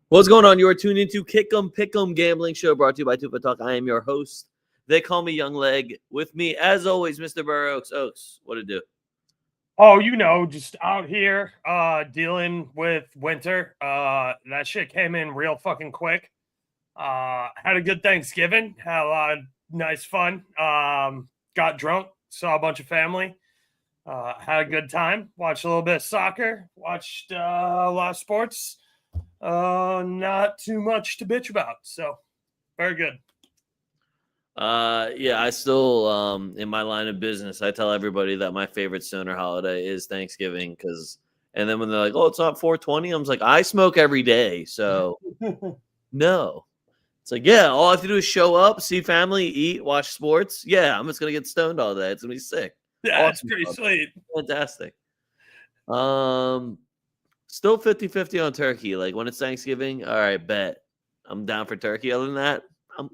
What's going on? You are tuned into Kick'em Pick'em Gambling Show brought to you by TwoFootTalk. I am your host. They call me Young Leg. With me, as always, Mr. Burrows. Oaks, what it do? Oh, just out here dealing with winter. That shit came in real fucking quick. Had a good Thanksgiving. Had a lot of nice fun. Got drunk. Saw a bunch of family. Had a good time. Watched a little bit of soccer. Watched a lot of sports. Not too much to bitch about. So, very good. Yeah, I still, in my line of business, I tell everybody that my favorite stoner holiday is Thanksgiving and then when they're like, oh, it's not 420, I'm like, I smoke every day. So, no. It's like, yeah, all I have to do is show up, see family, eat, watch sports. Yeah, I'm just going to get stoned all day. It's going to be sick. Yeah, it's pretty sweet. Fantastic. Still 50-50 on turkey. Like when it's Thanksgiving, all right, bet. I'm down for turkey. Other than that,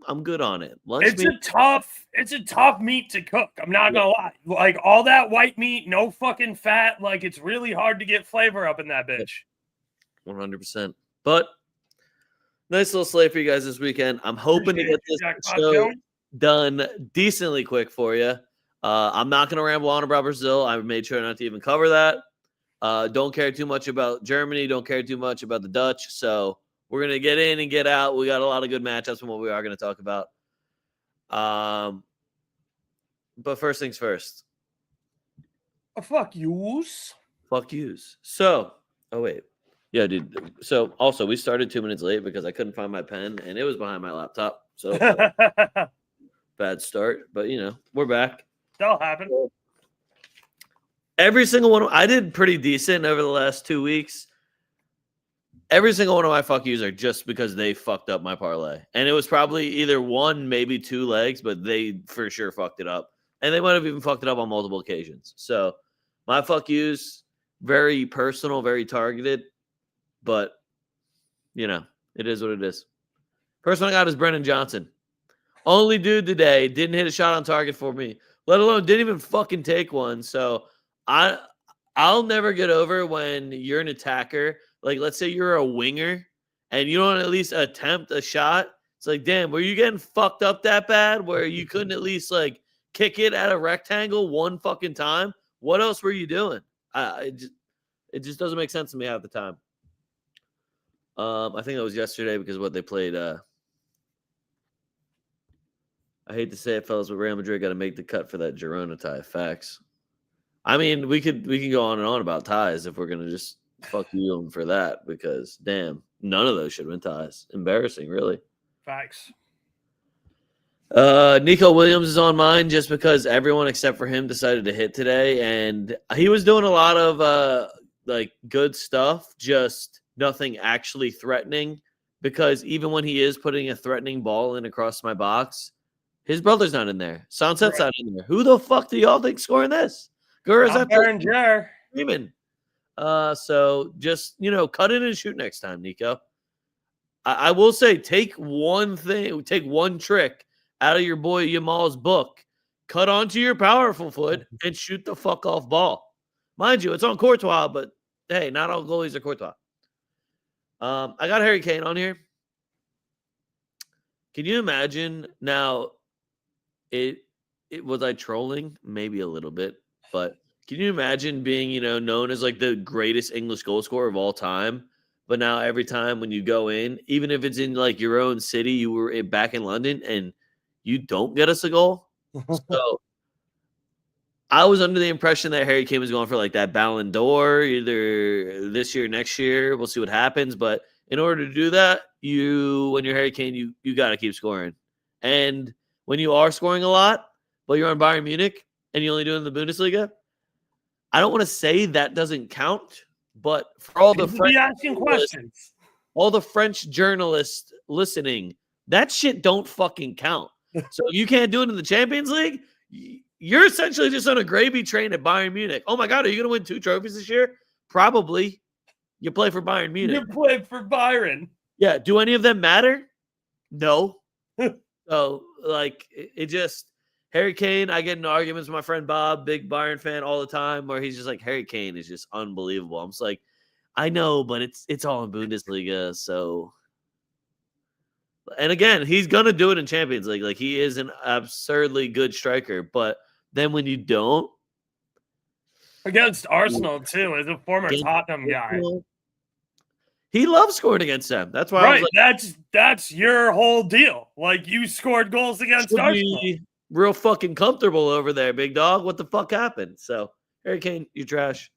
I'm good on it. It's a tough meat to cook. I'm not gonna lie. Like all that white meat, no fucking fat. Like it's really hard to get flavor up in that bitch. 100%. But nice little slate for you guys this weekend. I'm hoping to get this show done decently quick for you. I'm not gonna ramble on about Brazil. I made sure not to even cover that. Don't care too much about Germany. Don't care too much about the Dutch. So we're going to get in and get out. We got a lot of good matchups from what we are going to talk about. But first things first. Fuck yous. Fuck yous. So, oh, wait. Yeah, dude. So, also, we started 2 minutes late because I couldn't find my pen, and it was behind my laptop. So, bad start. But, we're back. That'll happen. Every single one. I did pretty decent over the last 2 weeks. Every single one of my fuck yous are just because they fucked up my parlay. And it was probably either one, maybe two legs, but they for sure fucked it up. And they might have even fucked it up on multiple occasions. So my fuck yous, very personal, very targeted. But, it is what it is. First one I got is Brennan Johnson. Only dude today didn't hit a shot on target for me, let alone didn't even fucking take one. So I'll never get over when you're an attacker. Like, let's say you're a winger and you don't at least attempt a shot. It's like, damn, were you getting fucked up that bad where you couldn't at least, like, kick it at a rectangle one fucking time? What else were you doing? It just doesn't make sense to me half the time. I think that was yesterday because what they played. I hate to say it, fellas, but Real Madrid got to make the cut for that Girona tie. Facts. I mean, we can go on and on about ties if we're going to just fuck you for that because, damn, none of those should have been ties. Embarrassing, really. Facts. Nico Williams is on mine just because everyone except for him decided to hit today, and he was doing a lot of good stuff, just nothing actually threatening because even when he is putting a threatening ball in across my box, his brother's not in there. Sunset's not in there. Who the fuck do y'all think scoring this? Screaming. So just, cut in and shoot next time, Nico. I will say take one trick out of your boy Yamal's book. Cut onto your powerful foot and shoot the fuck off ball. Mind you, it's on Courtois, but hey, not all goalies are Courtois. I got Harry Kane on here. Can you imagine now? Was I trolling? Maybe a little bit, but can you imagine being, known as like the greatest English goal scorer of all time? But now every time when you go in, even if it's in like your own city, you were back in London and you don't get us a goal. So I was under the impression that Harry Kane was going for like that Ballon d'Or either this year, next year. We'll see what happens. But in order to do that, when you're Harry Kane, you got to keep scoring. And when you are scoring a lot, but you're on Bayern Munich and you only do it in the Bundesliga, I don't want to say that doesn't count, but for all the French journalists listening, that shit don't fucking count. So you can't do it in the Champions League. You're essentially just on a gravy train at Bayern Munich. Oh my God, are you going to win 2 trophies this year? Probably. You play for Bayern Munich. You play for Bayern. Yeah. Do any of them matter? No. So, it just Harry Kane. I get in arguments with my friend Bob, big Bayern fan, all the time, where he's just like, Harry Kane is just unbelievable. I'm just like, I know, but it's all in Bundesliga, so And again, he's gonna do it in Champions League. Like he is an absurdly good striker, but then when you don't against Arsenal too, as a former Tottenham guy, he loves scoring against them. That's why I was right? like, That's your whole deal. Like you scored goals against should Arsenal. be real fucking comfortable over there, big dog. What the fuck happened? So Harry Kane, you trash.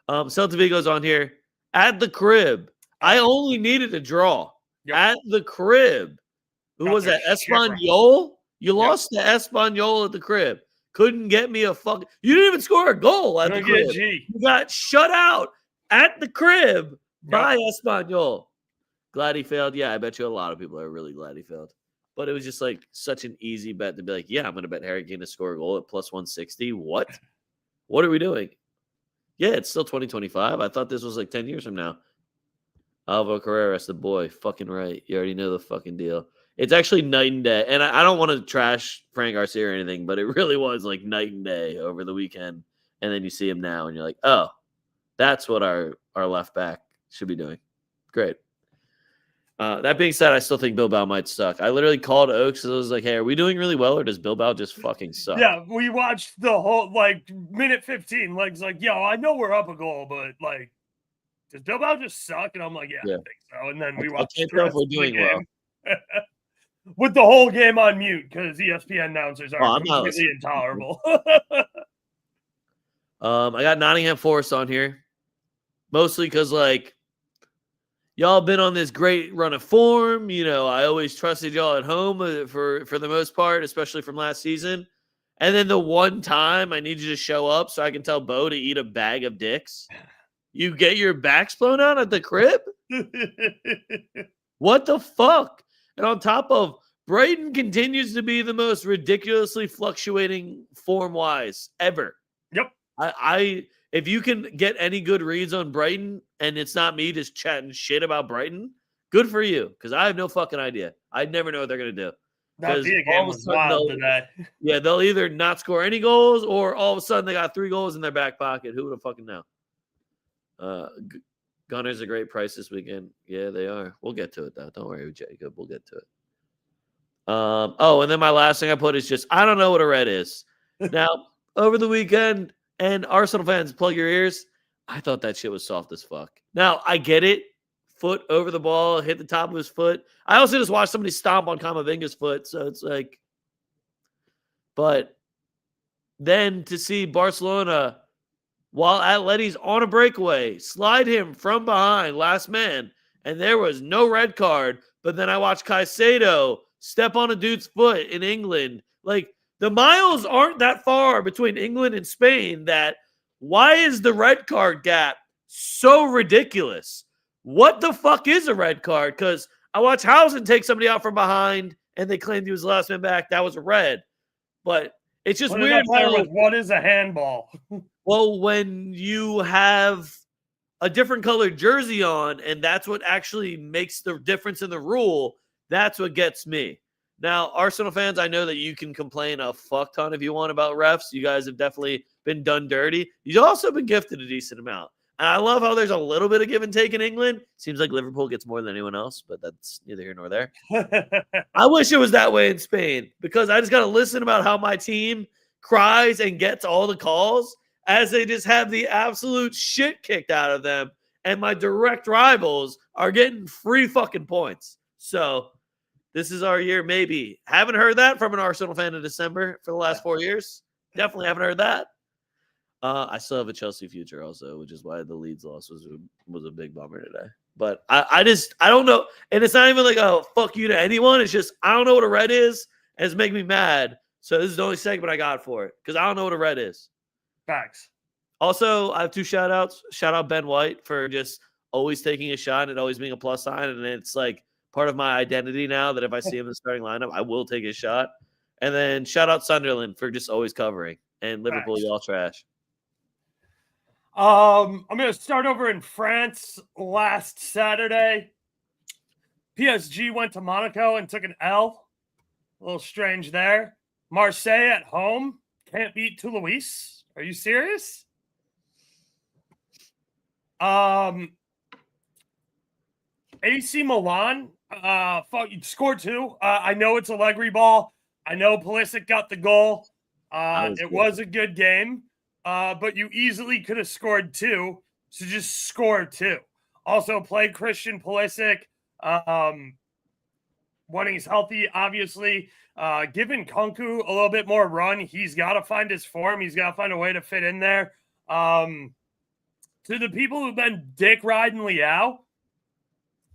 Celta Vigo's on here at the crib. I only needed a draw at the crib. Who was that? Espanyol? You lost to Espanyol at the crib. Couldn't get me a fuck. You didn't even score a goal at the crib. You got shut out at the crib by Espanyol. Glad he failed. Yeah, I bet you a lot of people are really glad he failed. But it was just like such an easy bet to be like, yeah, I'm going to bet Harry Kane to score a goal at plus 160. What? What are we doing? Yeah, it's still 2025. I thought this was like 10 years from now. Alvaro Carreras, the boy. Fucking right. You already know the fucking deal. It's actually night and day. And I don't want to trash Frank Garcia or anything, but it really was like night and day over the weekend. And then you see him now and you're like, oh, that's what our left back should be doing. Great. That being said, I still think Bilbao might suck. I literally called Oaks and I was like, hey, are we doing really well or does Bilbao just fucking suck? Yeah, we watched the whole, like, minute 15. Leg's like, yo, I know we're up a goal, but, like, does Bilbao just suck? And I'm like, yeah. I think so. And then we watched I can't tell if we're doing well. With the whole game on mute because ESPN announcers are completely intolerable. I got Nottingham Forest on here. Mostly because, like, y'all been on this great run of form. You know, I always trusted y'all at home for the most part, especially from last season. And then the one time I need you to show up so I can tell Bo to eat a bag of dicks. You get your backs blown out at the crib? What the fuck? And on top of, Brighton continues to be the most ridiculously fluctuating form-wise ever. Yep. If you can get any good reads on Brighton, and it's not me just chatting shit about Brighton, good for you, because I have no fucking idea. I never know what they're going to do. That Villa game was wild today. Yeah, they'll either not score any goals, or all of a sudden they got 3 goals in their back pocket. Who would have fucking know? Gunners are great price this weekend. Yeah, they are. We'll get to it, though. Don't worry, Jacob. We'll get to it. And then my last thing I put is just, I don't know what a red is. Now, over the weekend, and Arsenal fans, plug your ears, I thought that shit was soft as fuck. Now, I get it. Foot over the ball, hit the top of his foot. I also just watched somebody stomp on Kamavinga's foot, so it's like, but then to see Barcelona, while Atleti's on a breakaway, slide him from behind, last man, and there was no red card, but then I watched Caicedo step on a dude's foot in England. Like, the miles aren't that far between England and Spain that why is the red card gap so ridiculous? What the fuck is a red card? Because I watched Housen take somebody out from behind and they claimed he was the last man back. That was a red. But it's just weird. What is a handball? Well, when you have a different colored jersey on and that's what actually makes the difference in the rule, that's what gets me. Now, Arsenal fans, I know that you can complain a fuck ton if you want about refs. You guys have definitely been done dirty. You've also been gifted a decent amount. And I love how there's a little bit of give and take in England. Seems like Liverpool gets more than anyone else, but that's neither here nor there. I wish it was that way in Spain because I just got to listen about how my team cries and gets all the calls as they just have the absolute shit kicked out of them. And my direct rivals are getting free fucking points. So this is our year, maybe. Haven't heard that from an Arsenal fan in December for the last 4 years. Definitely haven't heard that. I still have a Chelsea future also, which is why the Leeds loss was a big bummer today. But I don't know. And it's not even like, oh, fuck you to anyone. It's just, I don't know what a red is, and it's making me mad. So this is the only segment I got for it, because I don't know what a red is. Facts. Also, I have 2 shout-outs. Shout out Ben White for just always taking a shot and always being a plus sign. And it's like part of my identity now that if I see him in the starting lineup, I will take his shot. And then shout out Sunderland for just always covering. And Liverpool, y'all trash. I'm going to start over in France last Saturday. PSG went to Monaco and took an L. A little strange there. Marseille at home can't beat Toulouse. Are you serious? AC Milan Score 2. I know it's Allegri ball. I know Pulisic got the goal. It was a good game, but you easily could have scored 2, so just score 2. Also, play Christian Pulisic when he's healthy, obviously. Giving Kunku a little bit more run. He's got to find his form. He's got to find a way to fit in there. To the people who've been dick riding Leao,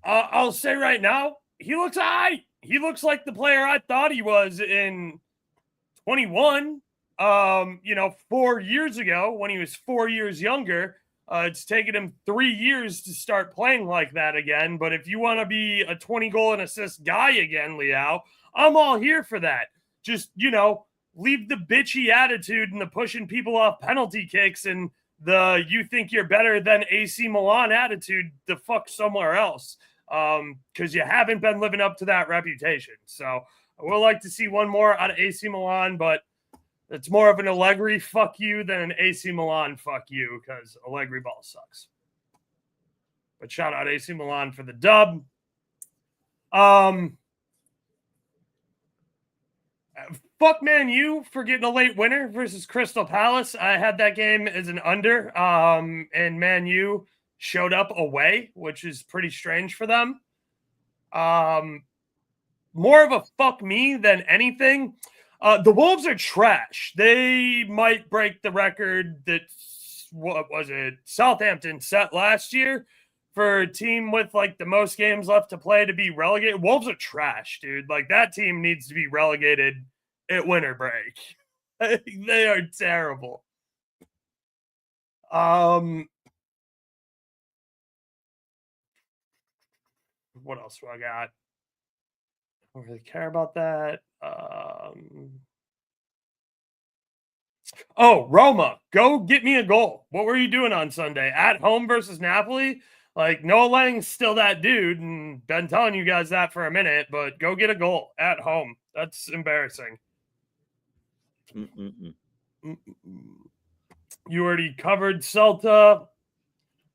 I'll say right now, he looks all right. He looks like the player I thought he was in 21. 4 years ago when he was 4 years younger. It's taken him 3 years to start playing like that again. But if you want to be a 20 goal and assist guy again, Leao, I'm all here for that. Just, leave the bitchy attitude and the pushing people off penalty kicks and the you think you're better than AC Milan attitude the fuck somewhere else. Because you haven't been living up to that reputation. So I would like to see one more out of AC Milan, but it's more of an Allegri fuck you than an AC Milan fuck you because Allegri ball sucks. But shout out AC Milan for the dub. Fuck Man U for getting a late winner versus Crystal Palace. I had that game as an under, and Man U showed up away, which is pretty strange for them. More of a fuck me than anything. The Wolves are trash. They might break the record that, what was it, Southampton set last year for a team with like the most games left to play to be relegated. Wolves are trash, dude. Like that team needs to be relegated at winter break. They are terrible. What else do I got? I don't really care about that. Oh, Roma, go get me a goal. What were you doing on Sunday? At home versus Napoli? Like, Noah Lang's still that dude, and been telling you guys that for a minute, but go get a goal at home. That's embarrassing. You already covered Celta.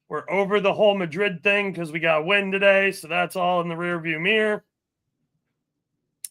We're over the whole Madrid thing because we got a win today, so that's all in the rearview mirror.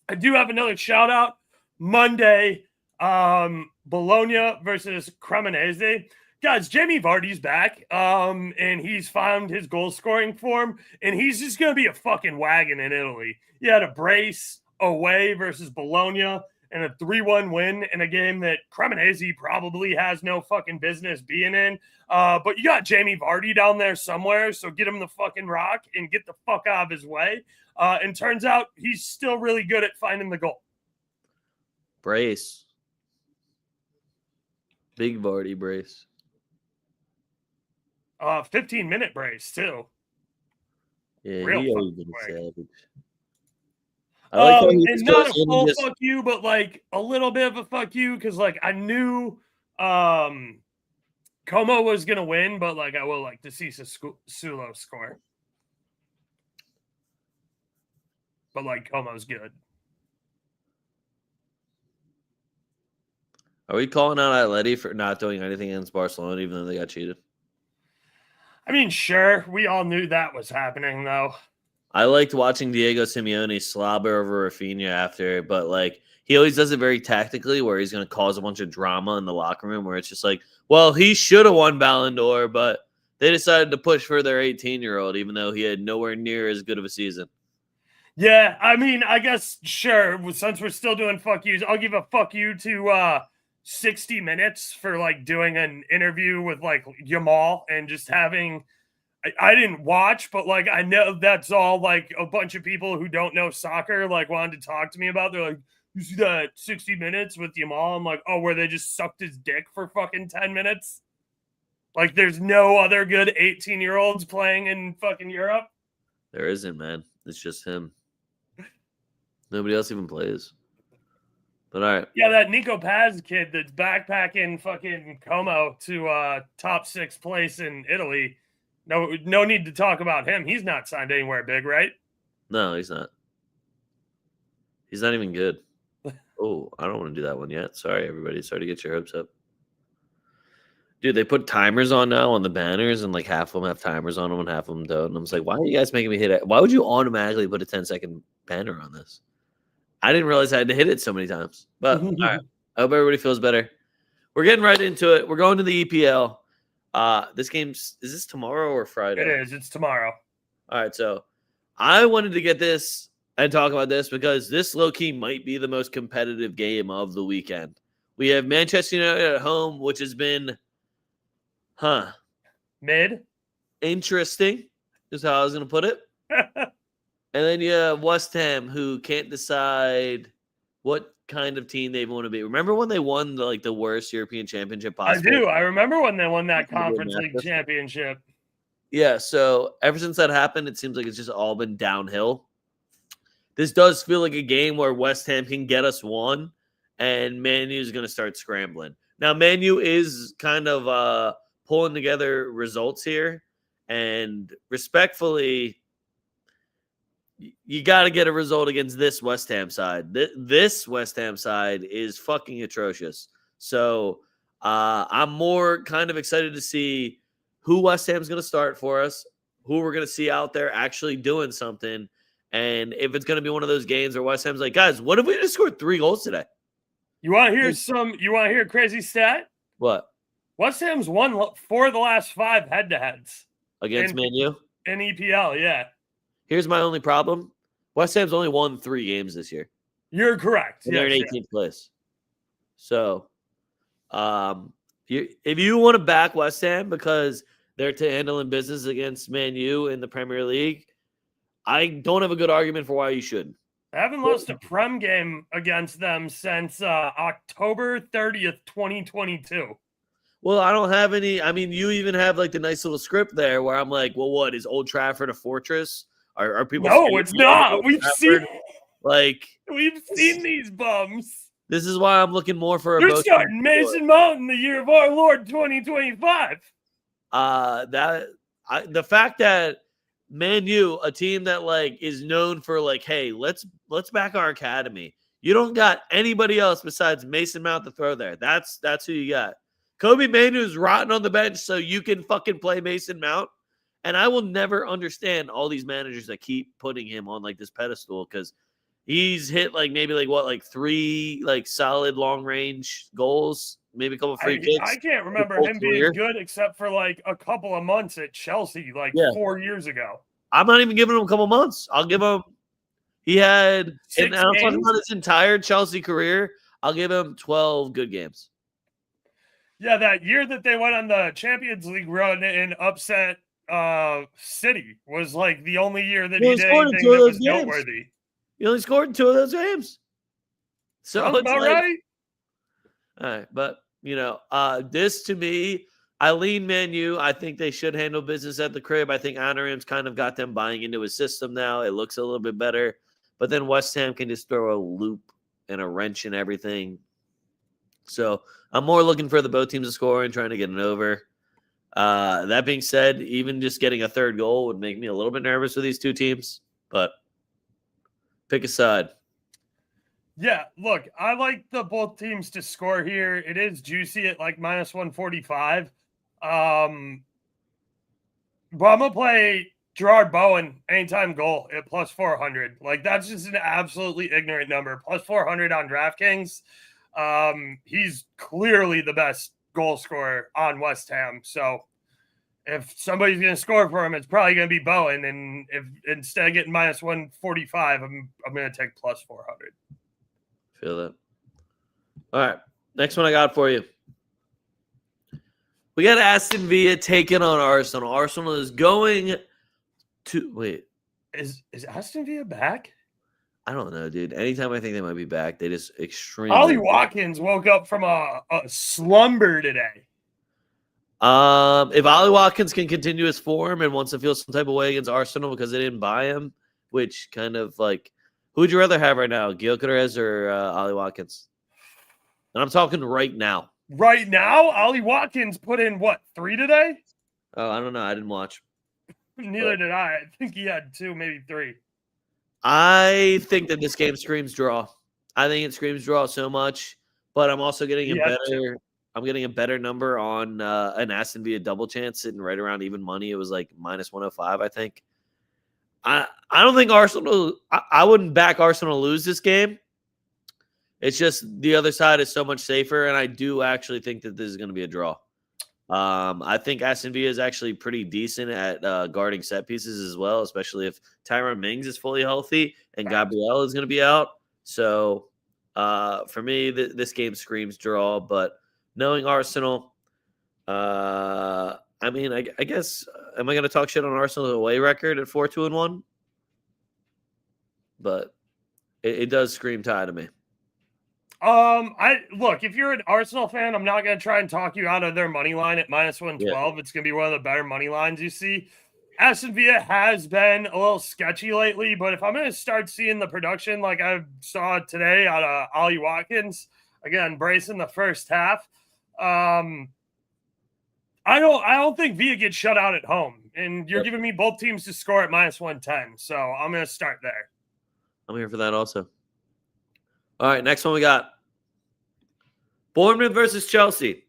I do have another shout out. Monday, Bologna versus Cremonese. Guys, Jamie Vardy's back, and he's found his goal scoring form, and he's just going to be a fucking wagon in Italy. He had a brace away versus Bologna and a 3-1 win in a game that Cremonese probably has no fucking business being in. But you got Jamie Vardy down there somewhere, so get him the fucking rock and get the fuck out of his way. And turns out he's still really good at finding the goal. Brace. Big Vardy brace. 15-minute brace, too. Yeah, Real he always been quick. savage. I like how and not a full fuck you, but like a little bit of a fuck you, because like I knew Como was gonna win, but like I will like to see Sulo score. But like Como's good. Are we calling out Atleti for not doing anything against Barcelona, even though they got cheated? I mean, sure. We all knew that was happening, though. I liked watching Diego Simeone slobber over Rafinha after, but like he always does it very tactically, where he's going to cause a bunch of drama in the locker room, where it's just like, well, he should have won Ballon d'Or, but they decided to push for their 18-year-old, even though he had nowhere near as good of a season. Yeah, I mean, I guess, sure, since we're still doing fuck yous, I'll give a fuck you to 60 Minutes for, like, doing an interview with, like, Yamal and just having – I didn't watch, but, like, I know that's all, like, a bunch of people who don't know soccer, like, wanted to talk to me about. They're like, you see that 60 Minutes with Yamal? I'm like, oh, where they just sucked his dick for fucking 10 minutes? Like, there's no other good 18-year-olds playing in fucking Europe? There isn't, man. It's just him. Nobody else even plays. But all right. Yeah, that Nico Paz kid that's backpacking fucking Como to top 6 place in Italy. No need to talk about him. He's not signed anywhere big, right? No, he's not. He's not even good. Oh, I don't want to do that one yet. Sorry, everybody. Sorry to get your hopes up. Dude, they put timers on now on the banners, and like half of them have timers on them and half of them don't. And I'm just like, why are you guys making me hit it? Why would you automatically put a 10-second banner on this? I didn't realize I had to hit it so many times. But all right, I hope everybody feels better. We're getting right into it. We're going to the EPL. This game's is this tomorrow or Friday? It is. It's tomorrow. All right, so I wanted to get this and talk about this because this low-key might be the most competitive game of the weekend. We have Manchester United at home, which has been Mid. interesting is how I was going to put it. And then you have West Ham, who can't decide what kind of team they want to be. Remember when they won the worst European championship possible? I do. I remember when they won that Conference League championship. Yeah, so ever since that happened, it seems like it's just all been downhill. This does feel like a game where West Ham can get us one, and Man U is going to start scrambling. Now, Man U is kind of pulling together results here, and respectfully, you got to get a result against this West Ham side. This West Ham side is fucking atrocious. So I'm more kind of excited to see who West Ham's going to start for us, who we're going to see out there actually doing something, and if it's going to be one of those games where West Ham's like, guys, what if we just scored 3 goals today? You want to hear You want to hear a crazy stat? What? West Ham's won 4 of the last 5 head-to-heads Against Man U? in EPL. Yeah, Here's my only problem. West Ham's only won 3 games this year. you're correct. And they're in 18th place. So, if you want to back West Ham because they're handling business against Man U in the Premier League, I don't have a good argument for why you shouldn't. I haven't lost a Prem game against them since October 30th, 2022. Well, I don't have any. I mean, you even have like the nice little script there where I'm like, well, what is Old Trafford a fortress? Are people? No, it's not. We've seen these bums. This is why I'm looking more for a. They're starting Mason Mount in the year of our Lord 2025. The fact that Man U, a team that like is known for like, hey, let's back our academy. You don't got anybody else besides Mason Mount to throw there. That's who you got. Kobe Manu's rotting on the bench so you can fucking play Mason Mount. And I will never understand all these managers that keep putting him on like this pedestal because he's hit like maybe like what, like 3 like solid long range goals, maybe a couple free kicks. I can't remember him being good except for like a couple of months at Chelsea, 4 years ago. I'm not even giving him a couple months. I'll give him. He had, and I'm talking about his entire Chelsea career. I'll give him 12 good games. Yeah, that year that they went on the Champions League run and upset City was like the only year that he did anything that was noteworthy. He only scored in 2 of those games. So sounds about right. All right, but this to me, I lean Man U. I think they should handle business at the crib. I think Anarim's kind of got them buying into his system now. It looks a little bit better. But then West Ham can just throw a loop and a wrench and everything. So I'm more looking for the both teams to score and trying to get an over. That being said, even just getting a 3rd goal would make me a little bit nervous with these 2 teams. But pick a side. Yeah, look, I like the both teams to score here. It is juicy at like minus 145. But I'm going to play Gerard Bowen anytime goal at plus 400. Like, that's just an absolutely ignorant number. Plus 400 on DraftKings. He's clearly the best goal scorer on West Ham. So if somebody's going to score for him, it's probably going to be Bowen. And if instead of getting minus 145, I'm going to take plus 400. Feel that. All right. Next one I got for you. We got Aston Villa taking on Arsenal. Arsenal is going to wait. Is Aston Villa back? I don't know, dude. Anytime I think they might be back, they just extremely. Ollie Watkins woke up from a slumber today. If Ollie Watkins can continue his form and wants to feel some type of way against Arsenal because they didn't buy him, which kind of like, who would you rather have right now, Gyökeres or Ollie Watkins? And I'm talking right now. Right now, Ollie Watkins put in, 3 today? Oh, I don't know. I didn't watch. Neither did I. I think he had 2, maybe 3. I think that this game screams draw. I think it screams draw so much, but I'm also getting a better. I'm getting a better number on an Aston Villa double chance sitting right around even money. It was like minus 105, I think. I don't think Arsenal. I wouldn't back Arsenal to lose this game. It's just the other side is so much safer, and I do actually think that this is going to be a draw. I think Aston Villa is actually pretty decent at guarding set pieces as well, especially if Tyrone Mings is fully healthy and Gabriel is going to be out. So for me, this game screams draw. But knowing Arsenal, I mean, I guess, am I going to talk shit on Arsenal's away record at 4-2-1? But it does scream tie to me. I look, if you're an Arsenal fan, I'm not going to try and talk you out of their money line at minus 112. Yeah. It's going to be one of the better money lines you see. Aston Villa has been a little sketchy lately, but if I'm going to start seeing the production like I saw today out of Ollie Watkins, again, bracing the first half, I don't think Villa gets shut out at home. And you're giving me both teams to score at minus 110. So I'm going to start there. I'm here for that also. All right, next one we got Bournemouth versus Chelsea.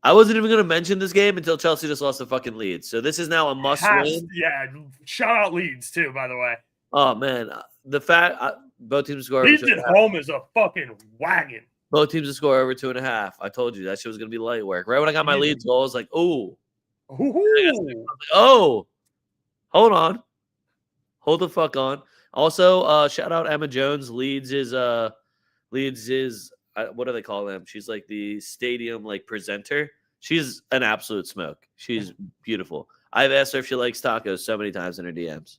I wasn't even going to mention this game until Chelsea just lost the fucking Leeds. So this is now a must-win. Yeah, shout out Leeds too, by the way. Oh, man. The fact both teams score. Leeds at home is a fucking wagon. Both teams to score over 2.5. I told you that shit was going to be light work. Right when I got my Leeds goal, I was like, oh. Oh. Hold on. Hold the fuck on. Also, shout out Emma Jones. Leeds is what do they call them? She's like the stadium like presenter. She's an absolute smoke. She's beautiful. I've asked her if she likes tacos so many times in her DMs.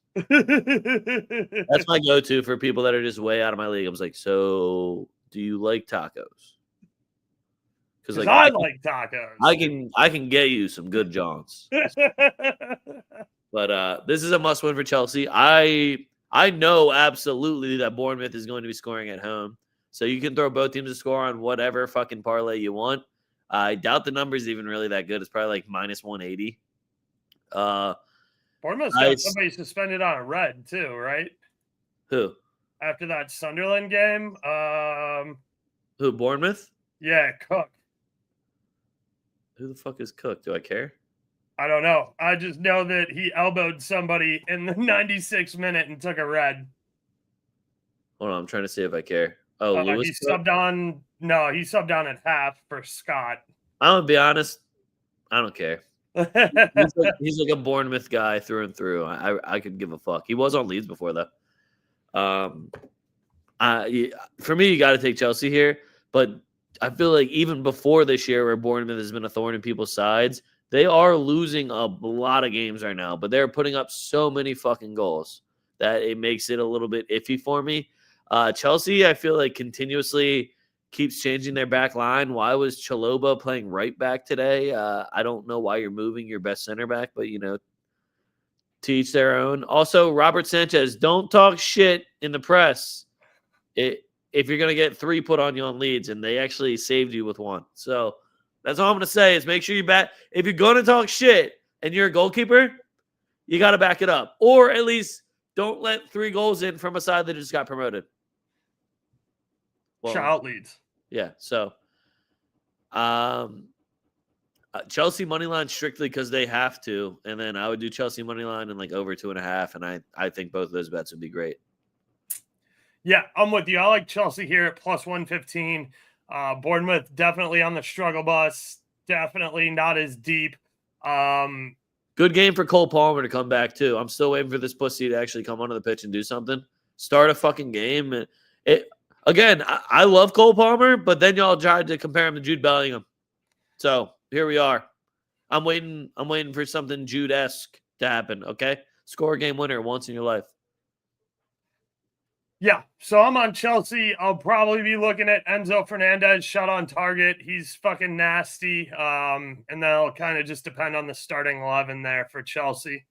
That's my go-to for people that are just way out of my league. I was like, so do you like tacos? Because like, I like tacos. I can get you some good Johns. But this is a must-win for Chelsea. I know absolutely that Bournemouth is going to be scoring at home. So you can throw both teams to score on whatever fucking parlay you want. I doubt the number is even really that good. It's probably like minus 180. Bournemouth's got somebody suspended on a red too, right? Who? After that Sunderland game. Who, Bournemouth? Yeah, Cook. Who the fuck is Cook? Do I care? I don't know. I just know that he elbowed somebody in the 96th minute and took a red. Hold on, I'm trying to see if I care. Oh, Lewis. He subbed on. No, he subbed on at half for Scott. I'm gonna be honest. I don't care. he's like a Bournemouth guy through and through. I could give a fuck. He was on Leeds before though. For me, you got to take Chelsea here. But I feel like even before this year, where Bournemouth has been a thorn in people's sides, they are losing a lot of games right now. But they're putting up so many fucking goals that it makes it a little bit iffy for me. Chelsea, I feel like continuously keeps changing their back line. Why was Chalobah playing right back today? I don't know why you're moving your best center back, but, you know, to each their own. Also, Robert Sanchez, don't talk shit in the press if you're going to get 3 put on you on Leeds, and they actually saved you with 1. So that's all I'm going to say is make sure you back. If you're going to talk shit and you're a goalkeeper, you got to back it up. Or at least don't let 3 goals in from a side that just got promoted. Well, shout out Leeds. Yeah, so Chelsea money line strictly because they have to, and then I would do Chelsea money line and like over 2.5, and I think both of those bets would be great. Yeah, I'm with you. I like Chelsea here at plus 115. Bournemouth definitely on the struggle bus. Definitely not as deep. Good game for Cole Palmer to come back too. I'm still waiting for this pussy to actually come onto the pitch and do something. Start a fucking game. Again, I love Cole Palmer, but then y'all tried to compare him to Jude Bellingham. So here we are. I'm waiting for something Jude-esque to happen, okay? Score a game winner once in your life. Yeah, so I'm on Chelsea. I'll probably be looking at Enzo Fernandez shot on target. He's fucking nasty. And that'll kind of just depend on the starting 11 there for Chelsea.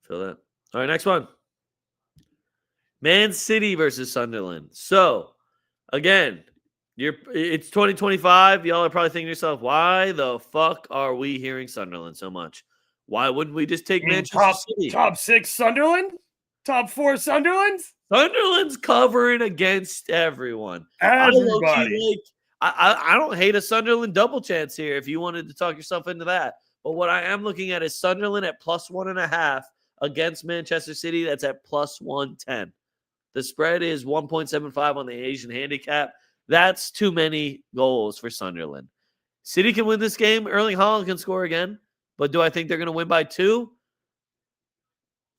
Feel that. All right, next one. Man City versus Sunderland. So, again, it's 2025. Y'all are probably thinking to yourself, why the fuck are we hearing Sunderland so much? Why wouldn't we just take Manchester City? Top 6 Sunderland? Top 4 Sunderland? Sunderland's covering against everyone. Everybody. I I don't hate a Sunderland double chance here if you wanted to talk yourself into that. But what I am looking at is Sunderland at +1.5 against Manchester City. That's at +110. The spread is 1.75 on the Asian handicap. That's too many goals for Sunderland. City can win this game. Erling Haaland can score again. But do I think they're going to win by 2?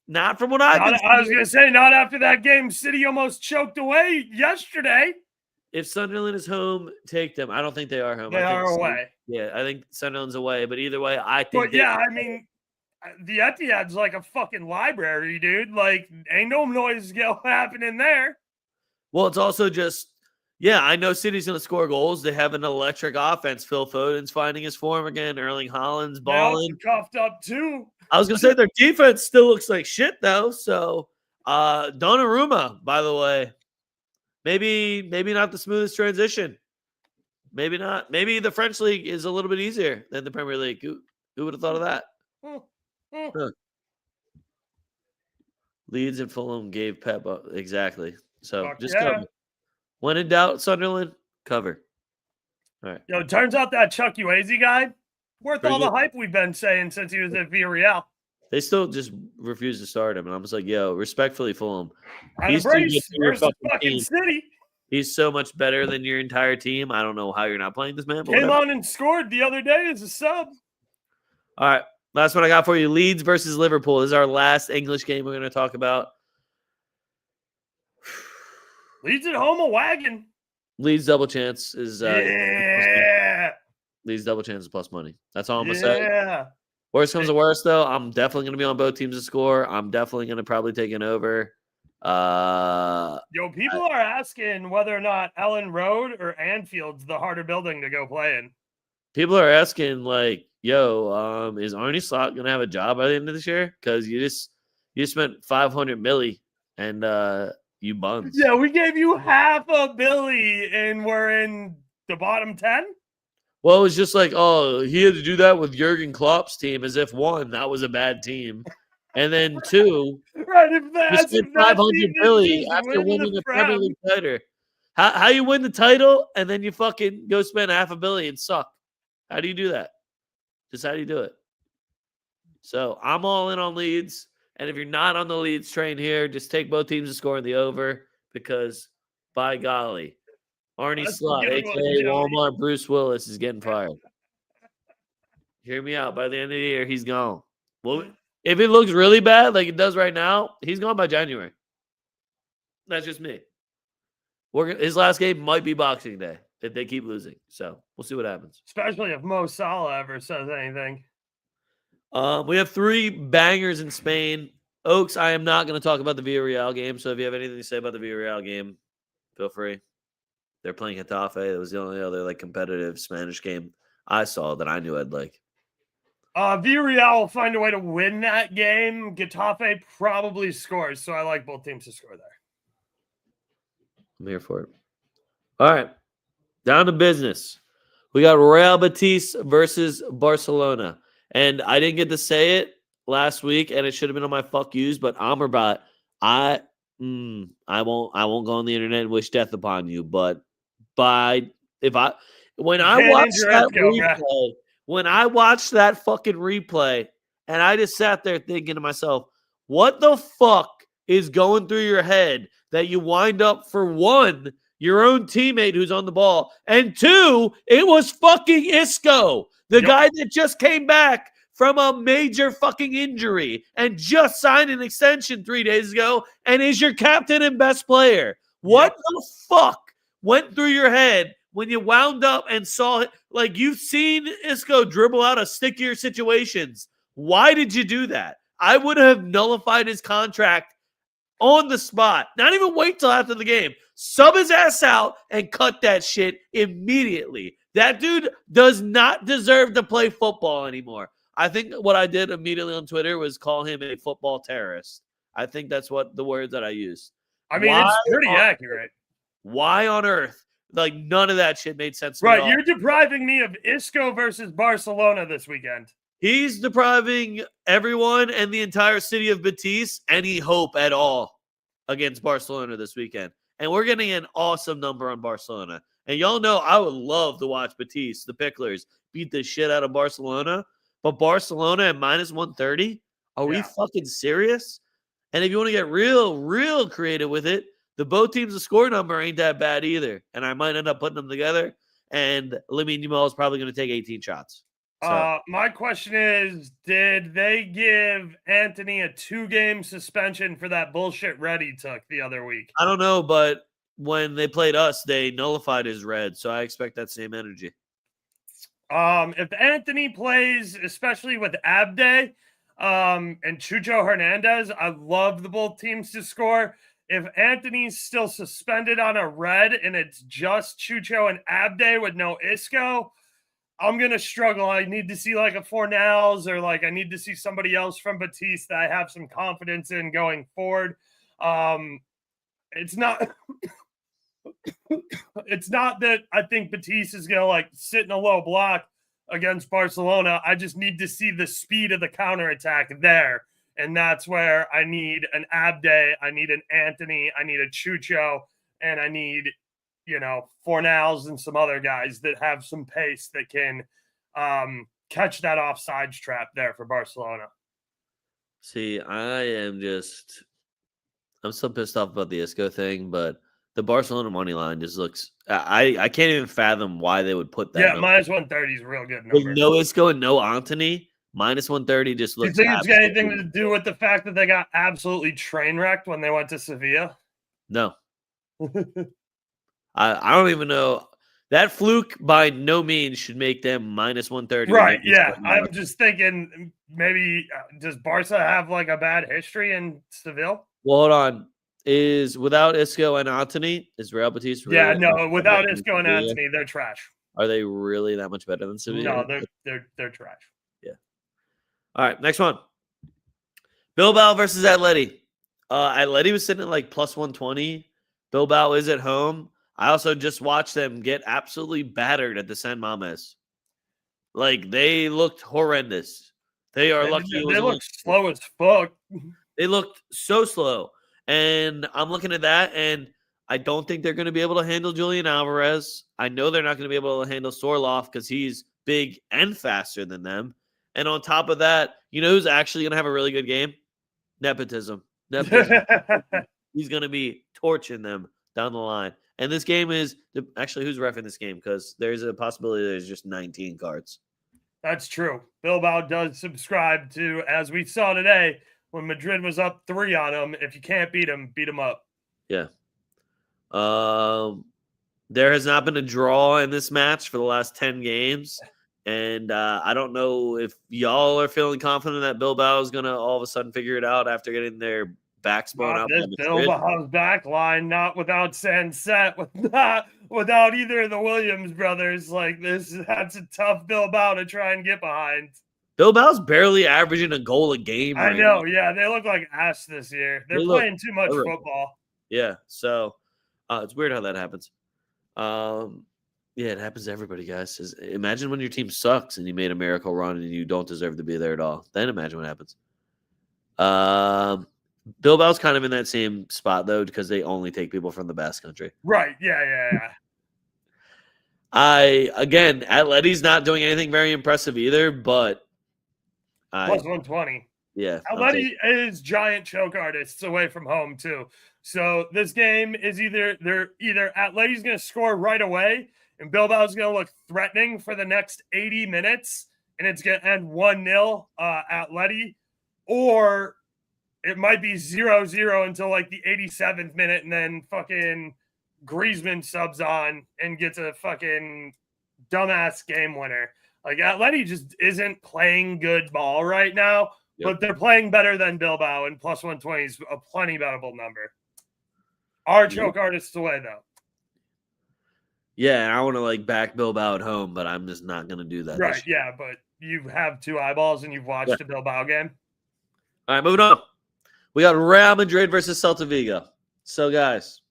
Not from what I've been seeing. I was going to say, not after that game City almost choked away yesterday. If Sunderland is home, take them. I don't think they are home. They are away. Yeah, I think Sunderland's away. But either way, I think. But yeah, I mean, the Etihad's like a fucking library, dude. Like, ain't no noise happening there. Well, it's also just, yeah, I know City's going to score goals. They have an electric offense. Phil Foden's finding his form again. Erling Haaland's balling. They also cuffed up too. I was going to say their defense still looks like shit though. So, Donnarumma, by the way, maybe not the smoothest transition. Maybe not. Maybe the French league is a little bit easier than the Premier League. Who would have thought of that? Huh. Leeds and Fulham gave Pep up. Exactly. So just cover. When in doubt, Sunderland, cover. All right. Yo, it turns out that Chuck Ueze guy, worth all the hype we've been saying since he was at Villarreal. They still just refuse to start him. And I'm just like, yo, respectfully, Fulham. He's fucking City. He's so much better than your entire team. I don't know how you're not playing this man. Came on and scored the other day as a sub. All right. Last one I got for you. Leeds versus Liverpool. This is our last English game we're going to talk about. Leeds at home, a wagon. Leeds double chance is Leeds double chance is plus money. That's all I'm going to say. Worst comes to worst, though, I'm definitely going to be on both teams to score. I'm definitely going to probably take an over. Yo, people are asking whether or not Ellen Road or Anfield's the harder building to go play in. People are asking, like, yo, is Arne Slot going to have a job by the end of this year? Because you spent $500 million and you buns. Yeah, we gave you $500 million and we're in the bottom 10. Well, it was just like, oh, he had to do that with Jurgen Klopp's team, as if 1, that was a bad team, and then 2, right? If that's you spent $500 million after winning the Premier League title. How you win the title and then you fucking go spend $500 million and suck? How do you do that? Just how do you do it? So I'm all in on Leeds. And if you're not on the Leeds train here, just take both teams to score in the over because, by golly, Arne Slot, a.k.a. Walmart Bruce Willis, is getting fired. Hear me out. By the end of the year, he's gone. Well, if it looks really bad like it does right now, he's gone by January. That's just me. His last game might be Boxing Day if they keep losing. So we'll see what happens. Especially if Mo Salah ever says anything. We have 3 bangers in Spain. Oaks, I am not going to talk about the Villarreal game. So if you have anything to say about the Villarreal game, feel free. They're playing Getafe. That was the only other competitive Spanish game I saw that I knew I'd like. Villarreal will find a way to win that game. Getafe probably scores, so I like both teams to score there. I'm here for it. All right. Down to business. We got Real Betis versus Barcelona. And I didn't get to say it last week, and it should have been on my fuck yous, but Amrabat, I won't go on the internet and wish death upon you, but when I watched that fucking replay, and I just sat there thinking to myself, what the fuck is going through your head that you wind up, for 1, your own teammate who's on the ball, and 2, it was fucking Isco, the guy that just came back from a major fucking injury and just signed an extension 3 days ago and is your captain and best player. What the fuck went through your head when you wound up and saw it? Like, you've seen Isco dribble out of stickier situations. Why did you do that? I would have nullified his contract on the spot. Not even wait till after the game. Sub his ass out and cut that shit immediately. That dude does not deserve to play football anymore. I think what I did immediately on Twitter was call him a football terrorist. I think that's what the word that I used. I mean, it's pretty accurate. Why on earth? Like, none of that shit made sense to me. Right, you're depriving me of Isco versus Barcelona this weekend. He's depriving everyone and the entire city of Betis any hope at all against Barcelona this weekend. And we're getting an awesome number on Barcelona. And y'all know I would love to watch Betis, the Picklers, beat the shit out of Barcelona. But Barcelona at minus 130? Are we fucking serious? And if you want to get real creative with it, the both teams' the score number ain't that bad either. And I might end up putting them together. And Lamine Yamal is probably going to take 18 shots. So. My question is, did they give Anthony a 2-game suspension for that bullshit red he took the other week? I don't know, but when they played us, they nullified his red. So I expect that same energy. If Anthony plays, especially with Abde and Chucho Hernandez, I love the both teams to score. If Anthony's still suspended on a red and it's just Chucho and Abde with no Isco, I'm going to struggle. I need to see like a Fornals or like I need to see somebody else from Betis that I have some confidence in going forward. It's not it's not that I think Betis is going to like sit in a low block against Barcelona. I just need to see the speed of the counterattack there. And that's where I need an Abde, I need an Anthony, I need a Chucho, and I need, Fornals and some other guys that have some pace that can catch that offsides trap there for Barcelona. See, I'm so pissed off about the Isco thing, but the Barcelona money line just looks. I can't even fathom why they would put that. Yeah, minus 130 is a real good number. With no Isco and no Anthony, minus 130 just looks. Do you think it's got anything to do with the fact that they got absolutely train wrecked when they went to Sevilla? No. I don't even know. That fluke by no means should make them minus 130. Right, yeah. I'm just thinking maybe does Barca have like a bad history in Seville? Well, hold on. Is without Isco and Anthony, is Real Betis really? Yeah, no, without Isco and Anthony, they're trash. Are they really that much better than Sevilla? No, they're trash. Yeah. All right, next one. Bilbao versus Atleti. Atleti was sitting at like plus 120. Bilbao is at home. I also just watched them get absolutely battered at the San Mames. Like, they looked horrendous. They are lucky. They look slow as fuck. They looked so slow. And I'm looking at that, and I don't think they're going to be able to handle Julian Alvarez. I know they're not going to be able to handle Sorloth because he's big and faster than them. And on top of that, you know who's actually going to have a really good game? Nepotism. He's going to be torching them down the line. And this game is actually, who's reffing this game? Because there's a possibility there's just 19 cards. That's true. Bilbao does subscribe to, as we saw today, when Madrid was up 3 on them. If you can't beat them up. Yeah. There has not been a draw in this match for the last 10 games. And I don't know if y'all are feeling confident that Bilbao is going to all of a sudden figure it out after getting their backs blown out. This Bilbao's back line, not without Sanset, without either of the Williams brothers. Like that's a tough Bilbao to try and get behind. Bilbao's barely averaging a goal a game. I know, yeah. They look like ass this year. They're playing too much football. Yeah, so it's weird how that happens. Yeah, it happens to everybody, guys. Imagine when your team sucks and you made a miracle run and you don't deserve to be there at all. Then imagine what happens. Bilbao's kind of in that same spot, though, because they only take people from the Basque Country. Right, yeah. Again, Atleti's not doing anything very impressive either, but plus 120. Yeah. Atleti is giant choke artists away from home, too. So this game is either Atleti's going to score right away and Bilbao's going to look threatening for the next 80 minutes and it's going to end 1-0 Atleti, or it might be 0-0 until like the 87th minute and then fucking Griezmann subs on and gets a fucking dumbass game winner. Like Atleti just isn't playing good ball right now, but they're playing better than Bilbao, and plus 120 is a plenty bettable number. Our choke artists away, though. Yeah, and I want to like back Bilbao at home, but I'm just not going to do that. Right, yeah, but you have 2 eyeballs and you've watched a Bilbao game. All right, moving on. We got Real Madrid versus Celta Vigo. So, guys,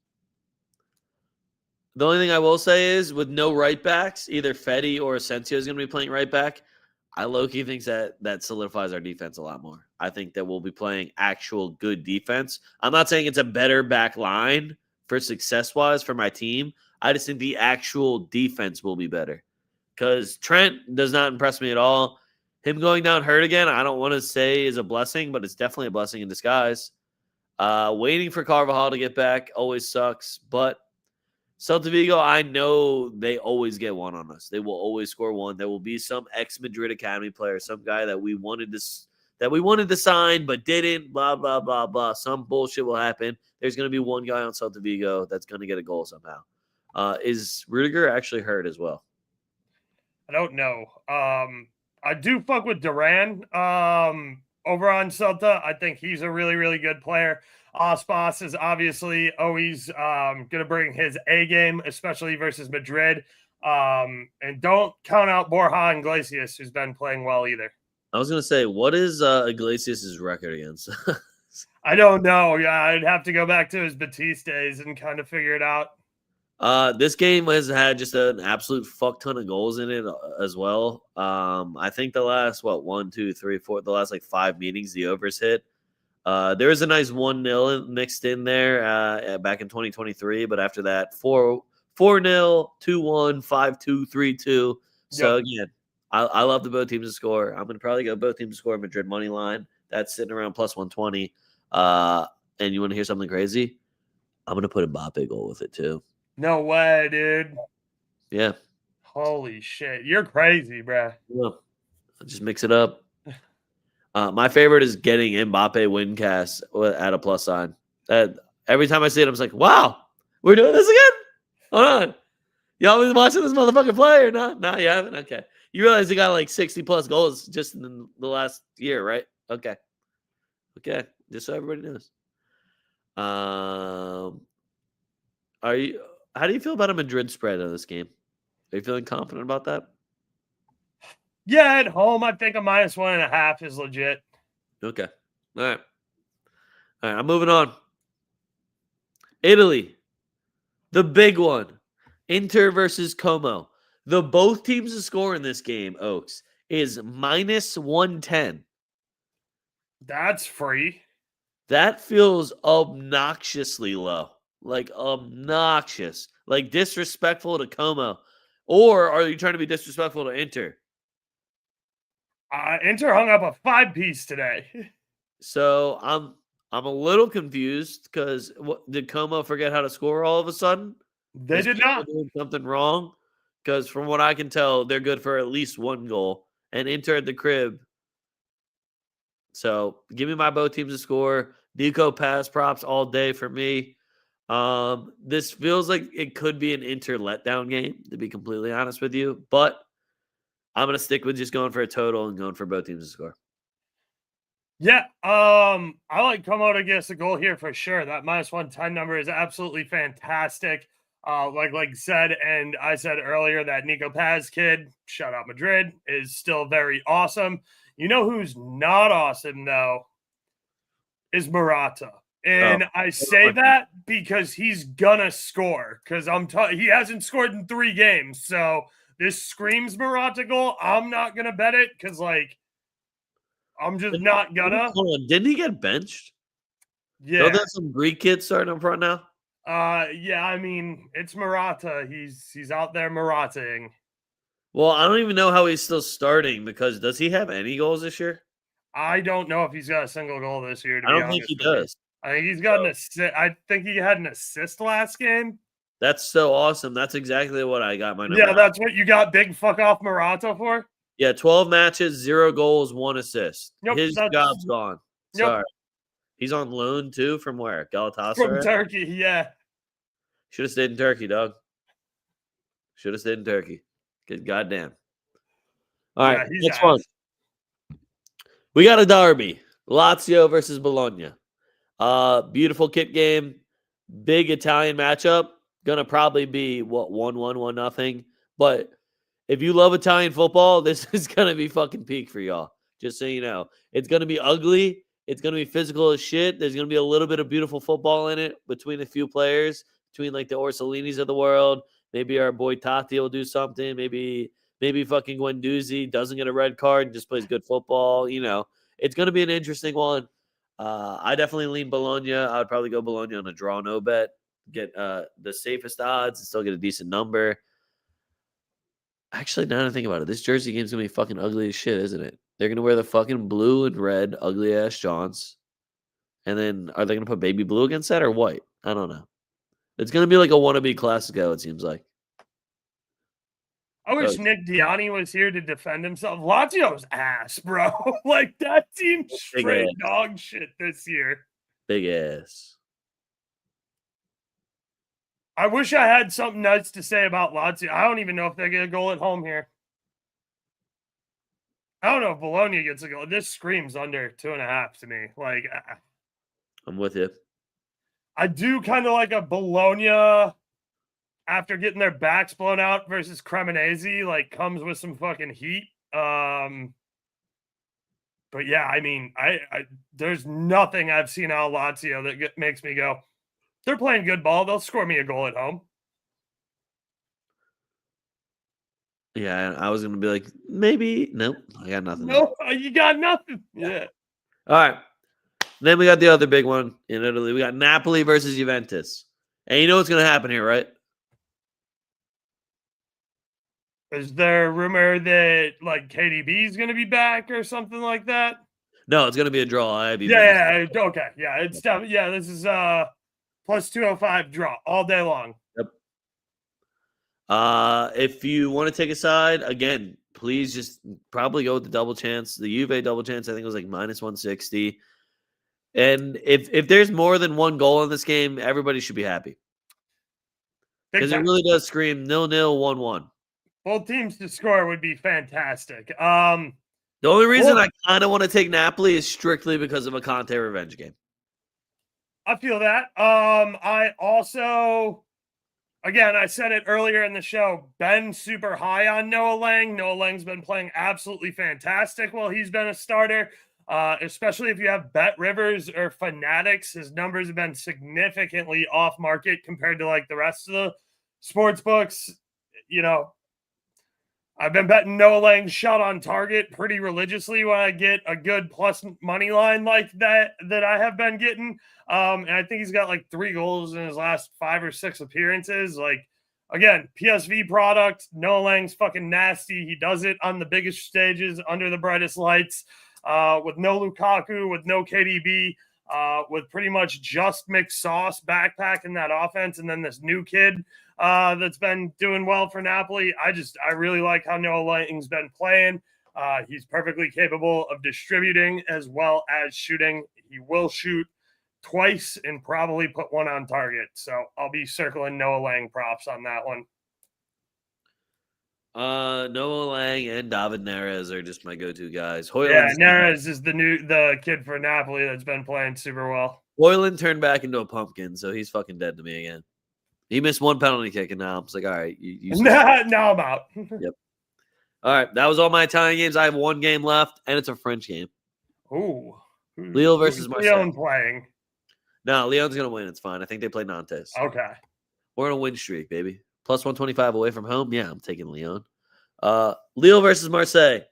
the only thing I will say is with no right backs, either Fetty or Asensio is going to be playing right back. I low-key think that solidifies our defense a lot more. I think that we'll be playing actual good defense. I'm not saying it's a better back line for success-wise for my team. I just think the actual defense will be better because Trent does not impress me at all. Him going down hurt again, I don't want to say is a blessing, but it's definitely a blessing in disguise. Waiting for Carvajal to get back always sucks, but Celta Vigo, I know they always get one on us. They will always score one. There will be some ex-Madrid Academy player, some guy that we wanted to sign but didn't, blah, blah, blah, blah. Some bullshit will happen. There's going to be one guy on Celta Vigo that's going to get a goal somehow. Is Rudiger actually hurt as well? I don't know. I do fuck with Duran over on Celta. I think he's a really, really good player. Aspas is obviously always going to bring his A game, especially versus Madrid. And don't count out Borja Iglesias, who's been playing well either. I was going to say, what is Iglesias' record against? I don't know. Yeah, I'd have to go back to his Betis days and kind of figure it out. This game has had just an absolute fuck ton of goals in it as well. I think the last, the last like 5 meetings, the overs hit. There was a nice 1-0 mixed in there back in 2023, but after that, 4-0, 2-1, 5-2, 3-2. So again, I love the both teams to score. I'm gonna probably go both teams to score Madrid money line. That's sitting around plus 120. And you want to hear something crazy? I'm gonna put a Mbappe goal with it too. No way, dude. Yeah. Holy shit, you're crazy, bruh. Yeah. Just mix it up. My favorite is getting Mbappe win cast at a plus sign. Every time I see it, I'm just like, wow, we're doing this again? Hold on. Y'all been watching this motherfucker play or not? No, you haven't? Okay. You realize he got like 60-plus goals just in the last year, right? Okay. Okay. Just so everybody knows. How do you feel about a Madrid spread in this game? Are you feeling confident about that? Yeah, at home, I think a -1.5 is legit. Okay. All right. I'm moving on. Italy. The big one. Inter versus Como. The both teams to score in this game, Oaks, is -110. That's free. That feels obnoxiously low. Like obnoxious. Like disrespectful to Como. Or are you trying to be disrespectful to Inter? Inter hung up a 5-piece today. So I'm a little confused because did Como forget how to score all of a sudden? They did not. Doing something wrong? Because from what I can tell, they're good for at least 1 goal. And Inter at the crib. So give me my both teams to score. Nico pass props all day for me. This feels like it could be an Inter letdown game, to be completely honest with you. But I'm going to stick with just going for a total and going for both teams to score. Yeah, I like Como to get us a goal here for sure. That -110 number is absolutely fantastic. Like said, and I said earlier that Nico Paz kid, shout out Madrid, is still very awesome. You know who's not awesome though is Morata. And I say that because he's gonna score. Because he hasn't scored in 3 games. So this screams Morata goal. I'm not gonna bet it because I'm just not gonna. Hold on, didn't he get benched? Yeah. Don't there's some Greek kids starting up front now? Yeah, I mean, it's Morata. He's out there Morataing. Well, I don't even know how he's still starting because does he have any goals this year? I don't know if he's got a single goal this year. I don't think he does. I think he's got an assist. I think he had an assist last game. That's so awesome. That's exactly what I got my number. Yeah, that's what you got big fuck off Morata for? Yeah, 12 matches, 0 goals, 1 assist. Nope, His job's gone. Nope. Sorry. He's on loan too from where? Galatasaray? From Turkey, yeah. Should have stayed in Turkey, dog. Should have stayed in Turkey. Good goddamn. All right, next one. We got a derby. Lazio versus Bologna. Beautiful kit game. Big Italian matchup. Gonna probably be 1-1, 1-0. But if you love Italian football, this is gonna be fucking peak for y'all. Just so you know. It's gonna be ugly. It's gonna be physical as shit. There's gonna be a little bit of beautiful football in it between a few players, between like the Orsolinis of the world. Maybe our boy Tati will do something. Maybe fucking Guendouzi doesn't get a red card and just plays good football. You know, it's gonna be an interesting one. I definitely lean Bologna. I would probably go Bologna on a draw no bet. get the safest odds and still get a decent number. Actually, now that I think about it, this jersey game's gonna be fucking ugly as shit, isn't it? They're gonna wear the fucking blue and red ugly ass Johns, and then are they gonna put baby blue against that or white? I don't know. It's gonna be like a wannabe Classico. It seems like. I wish Nick Diani was here to defend himself. Lazio's ass, bro. Like that team's straight dog shit this year. Big ass. I wish I had something nice to say about Lazio. I don't even know if they get a goal at home here. I don't know if Bologna gets a goal. This screams under 2.5 to me. Like, I'm with you. I do kind of like a Bologna after getting their backs blown out versus Cremonese. Like, comes with some fucking heat. But yeah, I mean, I there's nothing I've seen out of Lazio that makes me go, they're playing good ball. They'll score me a goal at home. Yeah, I was gonna be like, maybe. Nope, I got nothing. No, you got nothing. Yeah. All right. Then we got the other big one in Italy. We got Napoli versus Juventus. And you know what's gonna happen here, right? Is there a rumor that like KDB is gonna be back or something like that? No, it's gonna be a draw. Yeah, okay. Yeah, it's definitely, yeah, this is plus 205 draw all day long. Yep. If you want to take a side, again, please just probably go with the double chance. The Juve double chance, I think, was like minus 160. And if there's more than one goal in this game, everybody should be happy. Because it really does scream 0-0, 1-1. Both teams to score would be fantastic. The only reason I kind of want to take Napoli is strictly because of a Conte revenge game. I feel that. I also, again, I said it earlier in the show, been super high on Noah Lang. Noah Lang's been playing absolutely fantastic while he's been a starter, especially if you have Bet Rivers or Fanatics. His numbers have been significantly off market compared to like the rest of the sports books. You know, I've been betting Noah Lang's shot on target pretty religiously when I get a good plus money line like that I have been getting. And I think he's got like 3 goals in his last 5 or 6 appearances. Like, again, PSV product. Noah Lang's fucking nasty. He does it on the biggest stages under the brightest lights, with no Lukaku, with no KDB, with pretty much just mixed sauce backpack in that offense. And then this new kid that's been doing well for Napoli. I really like how Noah Lang's been playing. He's perfectly capable of distributing as well as shooting. He will shoot twice and probably put 1 on target. So I'll be circling Noah Lang props on that one. Noah Lang and David Neres are just my go-to guys. Neres is the kid for Napoli that's been playing super well. Hoyland turned back into a pumpkin, so he's fucking dead to me again. He missed 1 penalty kick, and now I'm just like, all right. Now I'm out. Yep. All right, that was all my Italian games. I have 1 game left, and it's a French game. Ooh. Lille versus Marseille. Leon playing. No, Leon's going to win. It's fine. I think they play Nantes. Okay. We're on a win streak, baby. Plus 125 away from home. Yeah, I'm taking Leon. Lille versus Marseille.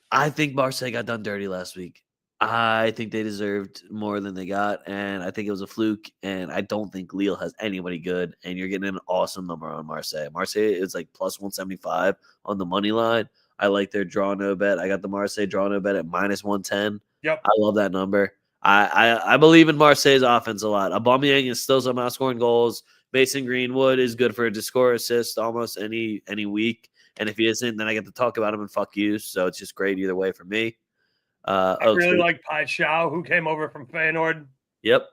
I think Marseille got done dirty last week. I think they deserved more than they got, and I think it was a fluke, and I don't think Lille has anybody good, and you're getting an awesome number on Marseille. Marseille is like plus 175 on the money line. I like their draw no bet. I got the Marseille draw no bet at minus 110. Yep. I love that number. I believe in Marseille's offense a lot. Aubameyang is still somehow scoring goals. Mason Greenwood is good for a score assist almost any week, and if he isn't, then I get to talk about him and fuck you, so it's just great either way for me. I really like Pai Shao, who came over from Feyenoord. Yep.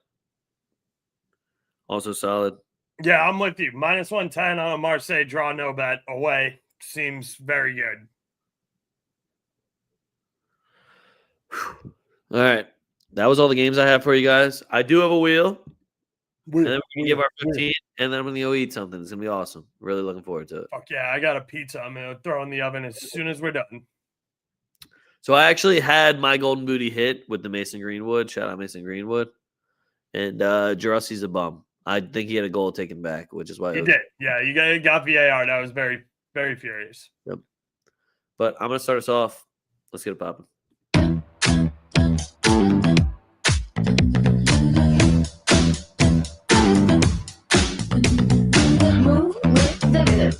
Also solid. Yeah, I'm with you. Minus 110 on a Marseille draw no bet away seems very good. All right. That was all the games I have for you guys. I do have a wheel. And then we're going to give our 15, and then I'm going to go eat something. It's going to be awesome. Really looking forward to it. Fuck yeah, I got a pizza. I'm going to throw in the oven as soon as we're done. So I actually had my golden booty hit with the Mason Greenwood. Shout out Mason Greenwood. And Jarussi's a bum. I think he had a goal taken back, which is why he did. Yeah, you got VAR. That was very, very furious. Yep. But I'm going to start us off. Let's get it popping.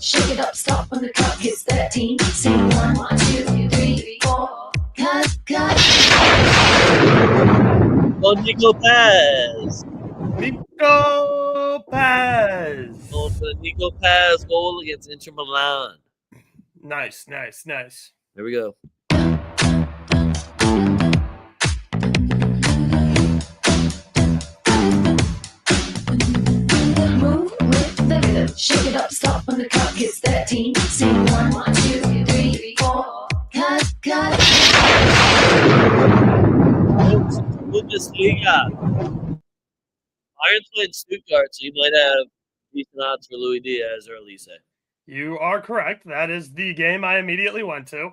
Shake it up, stop when the clock hits 13. Sing 1, 2, 3, 4. Cut, cut. Go Nico Paz. Nico Paz. Going for the Nico Paz goal against Inter Milan. Nice, nice, nice. There we go. Move with the rhythm. Shake it up, stop when the clock hits 13. Sing 1, 2, 3, 4. Cut, cut. Bundesliga. Bayern's playing Stuttgart, so you might have decent odds for Luis Diaz or Elise. You are correct. That is the game I immediately went to.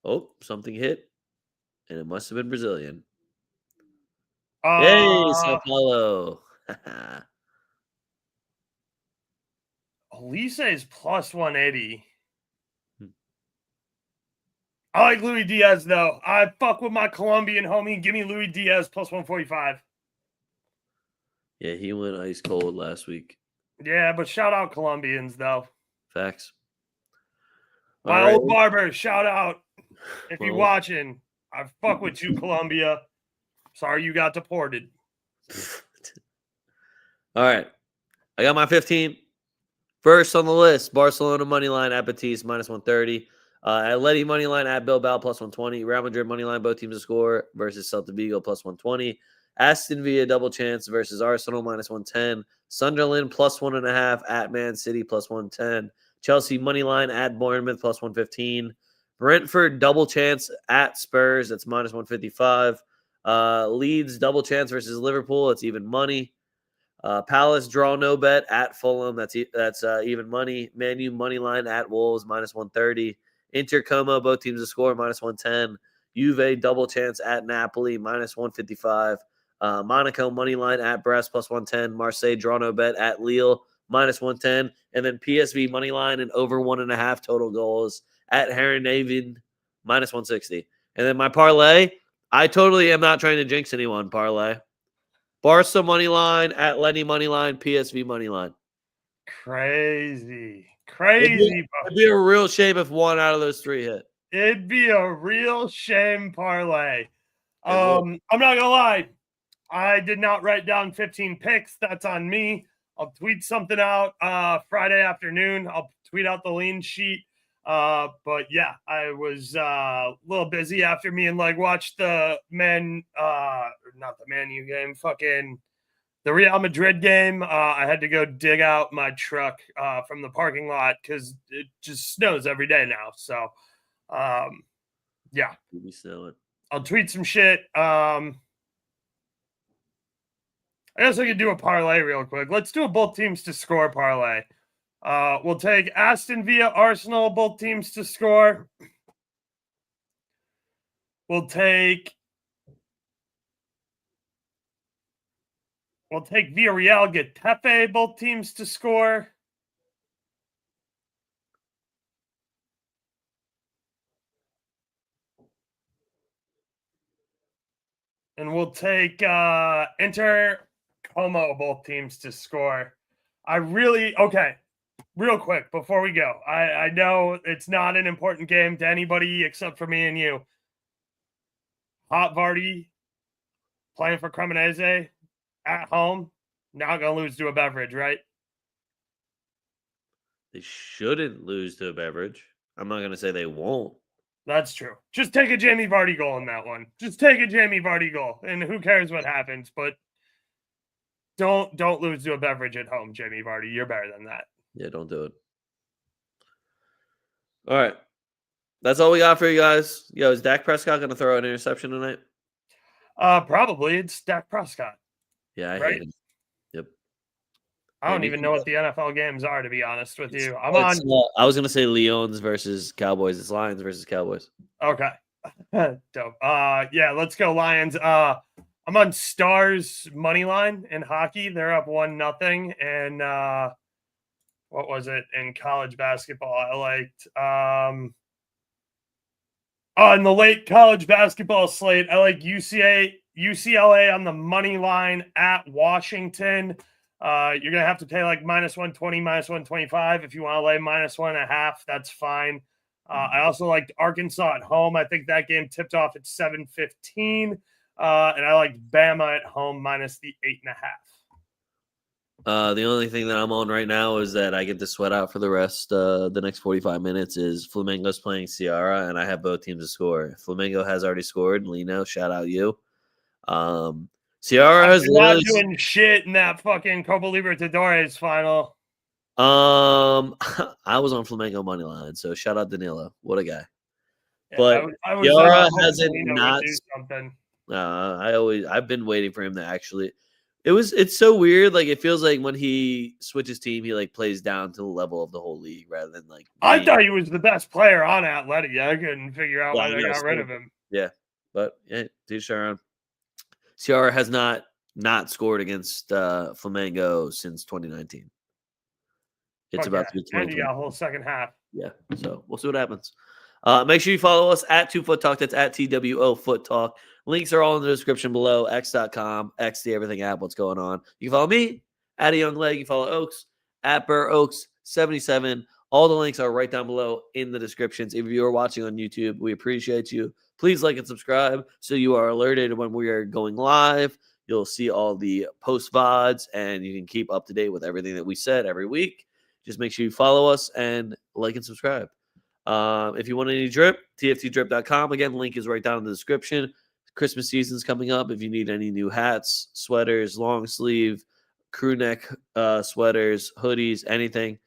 Oh, something hit, and it must have been Brazilian. Uh, Hey, Sao Paulo. Elise is plus 180. I like Luis Diaz, though. I fuck with my Colombian homie. Give me Luis Diaz plus 145. Yeah, he went ice cold last week. Yeah, but shout out Colombians, though. Facts. My old barber, shout out. If Well, you watching, I fuck with you, Colombia. Sorry you got deported. All right. I got my 15. First on the list, Barcelona money line at Betis minus 130. Atleti money line at Bilbao plus 120. Real Madrid money line, both teams to score versus Celta Vigo plus 120. Aston Villa double chance versus Arsenal minus 110. Sunderland plus 1.5 at Man City plus 110. Chelsea money line at Bournemouth plus 115. Brentford double chance at Spurs. That's minus 155. Leeds double chance versus Liverpool. It's even money. Palace draw no bet at Fulham. That's even money. Man U money line at Wolves minus 130. Inter Como both teams to score minus 110. Juve double chance at Napoli minus 155. Monaco money line at Brest plus 110. Marseille draw no bet at Lille minus 110. And then PSV money line and over 1.5 total goals at Herenhaven minus 160. And then my parlay, I totally am not trying to jinx anyone. Parlay. Barca money line, Atleti money line, PSV money line. Crazy. It'd be a real shame if one out of those three hit. It'd be a real shame parlay. I'm not gonna lie. I did not write down 15 picks. That's on me. I'll tweet something out Friday afternoon. I'll tweet out the lean sheet. But yeah, I was a little busy after me and watched the not the Man U game, fucking the Real Madrid game. I had to go dig out my truck from the parking lot because it just snows every day now. So yeah, I'll tweet some shit. I guess I could do a parlay real quick. Let's do a both teams to score parlay. We'll take Aston Villa, Arsenal, both teams to score. We'll take Villarreal, Getafe, both teams to score. And we'll take Inter Como, both teams to score. Okay, real quick before we go. I know it's not an important game to anybody except for me and you. Hot Vardy playing for Cremonese at home, not going to lose to a beverage, right? They shouldn't lose to a beverage. I'm not going to say they won't. That's true. Just take a Jamie Vardy goal in that one. Just take a Jamie Vardy goal, and who cares what happens? But don't lose to a beverage at home, Jamie Vardy. You're better than that. Yeah, don't do it. All right. That's all we got for you guys. Yo, is Dak Prescott going to throw an interception tonight? Probably. It's Dak Prescott. Yeah, I hate him. Yep. I don't even know what the NFL games are, to be honest with you. I was going to say Lions versus Cowboys. It's Lions versus Cowboys. Okay. Dope. Yeah, let's go Lions. I'm on Stars money line in hockey. They're up 1-0. And what was it in college basketball? I liked in the late college basketball slate, I like UCLA on the money line at Washington. You're gonna have to pay like minus 120, minus 125 if you want to lay minus 1.5. That's fine. I also liked Arkansas at home. I think that game tipped off at 7:15. And I liked Bama at home minus the 8.5. The only thing that I'm on right now is that I get to sweat out for the rest. The next 45 minutes is Flamengo's playing Sierra, and I have both teams to score. Flamengo has already scored. Lino, shout out you. Sierra has I'm not literally doing shit in that fucking Copa Libertadores final. I was on Flamengo money line, so shout out Danilo. What a guy. Yeah, But I was Yara hoping hasn't Lino would not. do something. I've been waiting for him to actually. It's so weird. Like, it feels like when he switches team, he like plays down to the level of the whole league rather than like. I thought he was the best player on Atleti. I couldn't figure out Yeah, why they I know, got rid so- of him. Yeah, but yeah, dude, Sharon. Sierra has not scored against Flamengo since 2019. It's Fuck about yeah. to be And you 2020. got a whole second half. Yeah, so we'll see what happens. Make sure you follow us at 2FootTalk. That's at TWO Foot Talk. Links are all in the description below. X.com, X the Everything app. What's going on? You can follow me at a Young Leg. You can follow Oaks at Burr Oaks 77. All the links are right down below in the descriptions. If you are watching on YouTube, we appreciate you. Please like and subscribe so you are alerted when we are going live. You'll see all the post VODs, and you can keep up to date with everything that we said every week. Just make sure you follow us and like and subscribe. If you want any drip, tftdrip.com. Again, link is right down in the description. Christmas season's coming up. If you need any new hats, sweaters, long sleeve, crew neck sweaters, hoodies, anything,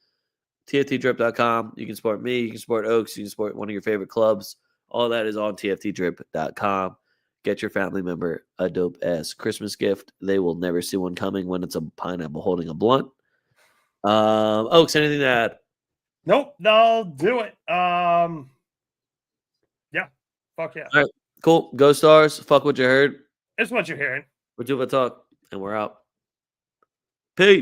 tftdrip.com. You can support me. You can support Oaks. You can support one of your favorite clubs. All that is on tftdrip.com. Get your family member a dope-ass Christmas gift. They will never see one coming when it's a pineapple holding a blunt. Oaks, anything to add? Nope, they'll do it. Yeah. Fuck yeah. All right, cool. Go Stars. Fuck what you heard. It's what you're hearing. We're TwoFootTalk, and we're out. Peace.